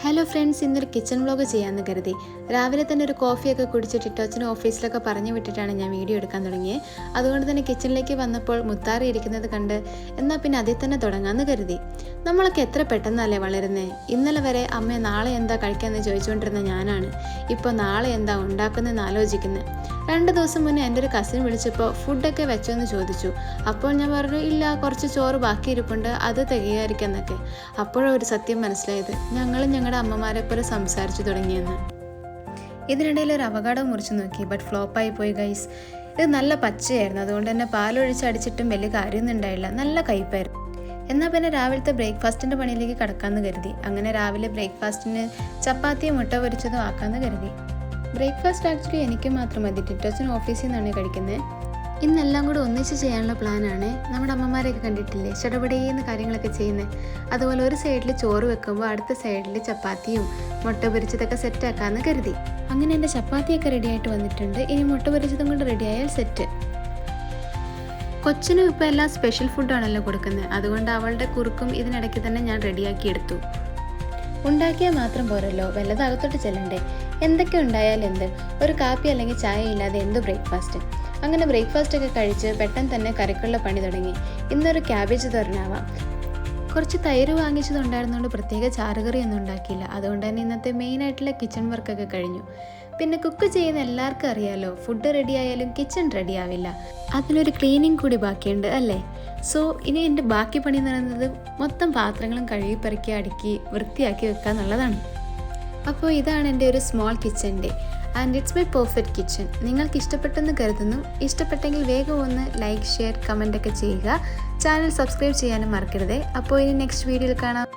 Hello friends, ഇന്നൊരു kitchen vlog ചെയ്യാമെന്ന് കരുതി. രാവിലെ തന്നെ ഒരു കോഫിയൊക്കെ കുടിച്ചിട്ട് ടിറ്റോച്ചനും ഓഫീസിലൊക്കെ പറഞ്ഞു വിട്ടിട്ടാണ് ഞാൻ വീഡിയോ എടുക്കാൻ തുടങ്ങിയത്. അതുകൊണ്ട് തന്നെ കിച്ചണിലേക്ക് വന്നപ്പോൾ മുത്താറി ഇരിക്കുന്നത് കണ്ട് എന്നാൽ പിന്നെ അതിൽ തന്നെ തുടങ്ങാമെന്ന് കരുതി. നമ്മളൊക്കെ എത്ര പെട്ടെന്നല്ലേ വളരുന്നേ. ഇന്നലെ വരെ അമ്മ നാളെ എന്താ കഴിക്കാമെന്ന് ചോദിച്ചുകൊണ്ടിരുന്ന ഞാനാണ് ഇപ്പോൾ നാളെ എന്താ ഉണ്ടാക്കുന്നതെന്ന് ആലോചിക്കുന്നത്. 2 ദിവസം മുന്നേ എൻ്റെ ഒരു കസിൻ വിളിച്ചപ്പോൾ ഫുഡൊക്കെ വെച്ചോന്ന് ചോദിച്ചു. അപ്പോൾ ഞാൻ പറഞ്ഞു ഇല്ല, കുറച്ച് ചോറ് ബാക്കി ഇരിപ്പുണ്ട്, അത് തികയായിരിക്കുന്നൊക്കെ. അപ്പോഴൊരു സത്യം മനസ്സിലായത്, ഞങ്ങളും ഞങ്ങളുടെ അമ്മമാരെ പോലെ സംസാരിച്ചു തുടങ്ങിയെന്ന്. ഇതിനിടയിൽ ഒരു അവകാടോ മുറിച്ച് നോക്കി, ബട്ട് ഫ്ലോപ്പായി പോയി ഗൈസ്. ഇത് നല്ല പച്ചയായിരുന്നു, അതുകൊണ്ട് തന്നെ പാലൊഴിച്ച് അടിച്ചിട്ടും വലിയ കാര്യമൊന്നും ഉണ്ടായില്ല, നല്ല കയ്പായിരുന്നു. എന്നാൽ പിന്നെ രാവിലത്തെ ബ്രേക്ക്ഫാസ്റ്റിൻ്റെ പണിയിലേക്ക് കടക്കാമെന്ന് കരുതി. അങ്ങനെ രാവിലെ ബ്രേക്ക്ഫാസ്റ്റിന് ചപ്പാത്തിയും മുട്ട പൊരിച്ചതും ആക്കാമെന്ന് കരുതി. ബ്രേക്ക്ഫാസ്റ്റ് ആക്ച്വലി എനിക്ക് മാത്രം മതി, ടിറ്റോച്ചൻ ഓഫീസിൽ നിന്നാണ് കഴിക്കുന്നത്. ഇന്നെല്ലാം കൂടെ ഒന്നിച്ച് ചെയ്യാനുള്ള പ്ലാനാണ്. നമ്മുടെ അമ്മമാരെയൊക്കെ കണ്ടിട്ടില്ലേ, ചടപടേന്ന് കാര്യങ്ങളൊക്കെ ചെയ്യുന്നത്. അതുപോലെ ഒരു സൈഡിൽ ചോറ് വെക്കുമ്പോൾ അടുത്ത സൈഡിൽ ചപ്പാത്തിയും മുട്ട പൊരിച്ചതൊക്കെ സെറ്റാക്കാമെന്ന് കരുതി. അങ്ങനെ എൻ്റെ ചപ്പാത്തിയൊക്കെ റെഡിയായിട്ട് വന്നിട്ടുണ്ട്. ഇനി മുട്ട പൊരിച്ചതും കൊണ്ട് റെഡിയായാൽ സെറ്റ്. കൊച്ചിനും ഇപ്പോൾ എല്ലാം സ്പെഷ്യൽ ഫുഡാണല്ലോ കൊടുക്കുന്നത്, അതുകൊണ്ട് അവളുടെ കുറുക്കും ഇതിനിടയ്ക്ക് തന്നെ ഞാൻ റെഡിയാക്കി എടുത്തു. ഉണ്ടാക്കിയാൽ മാത്രം പോരല്ലോ, വല്ലത് അകത്തോട്ട് ചെല്ലണ്ടേ. എന്തൊക്കെ ഉണ്ടായാലും എന്ത്, ഒരു കാപ്പി അല്ലെങ്കിൽ ചായ ഇല്ലാതെ എന്ത് ബ്രേക്ക്ഫാസ്റ്റ്. അങ്ങനെ ബ്രേക്ക്ഫാസ്റ്റൊക്കെ കഴിച്ച് പെട്ടെന്ന് തന്നെ കറിക്കുള്ള പണി തുടങ്ങി. ഇന്നൊരു ക്യാബേജ് തോരനാവാം. കുറച്ച് തൈര് വാങ്ങിച്ചതുണ്ടായിരുന്നുകൊണ്ട് പ്രത്യേക ചാറുകറിയൊന്നും ഉണ്ടാക്കിയില്ല. അതുകൊണ്ട് തന്നെ ഇന്നത്തെ മെയിനായിട്ടുള്ള കിച്ചൺ വർക്കൊക്കെ കഴിഞ്ഞു. പിന്നെ കുക്ക് ചെയ്യുന്ന എല്ലാവർക്കും അറിയാലോ, ഫുഡ് റെഡിയായാലും കിച്ചൺ റെഡിയാവില്ല, അതിനൊരു ക്ലീനിങ് കൂടി ബാക്കിയുണ്ട് അല്ലേ. സോ ഇനി എൻ്റെ ബാക്കി പണി എന്ന് പറയുന്നത് മൊത്തം പാത്രങ്ങളും കഴുകി പെറുക്കി അടുക്കി വൃത്തിയാക്കി വെക്കുക എന്നുള്ളതാണ്. അപ്പോൾ ഇതാണ് എൻ്റെ ഒരു small kitchen day and it's my perfect kitchen. നിങ്ങൾക്ക് ഇഷ്ടപ്പെട്ടെന്ന് കരുതുന്നു. ഇഷ്ടപ്പെട്ടെങ്കിൽ വേഗം ഒന്ന് ലൈക്ക്, ഷെയർ, കമൻ്റ് ഒക്കെ ചെയ്യുക. ചാനൽ സബ്സ്ക്രൈബ് ചെയ്യാനും മറക്കരുതേ. അപ്പോൾ ഇനി നെക്സ്റ്റ് വീഡിയോയിൽ കാണാം.